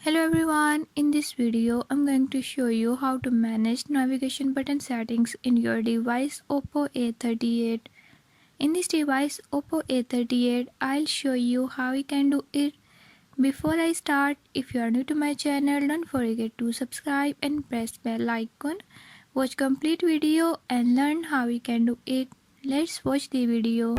Hello everyone, in this video I'm going to show you how to manage navigation button settings in your device Oppo A38. In this device Oppo A38, I'll show you how you can do it. Before I start, if you are new to my channel, don't forget to subscribe and press bell icon. Watch complete video and learn how you can do it. Let's watch the video.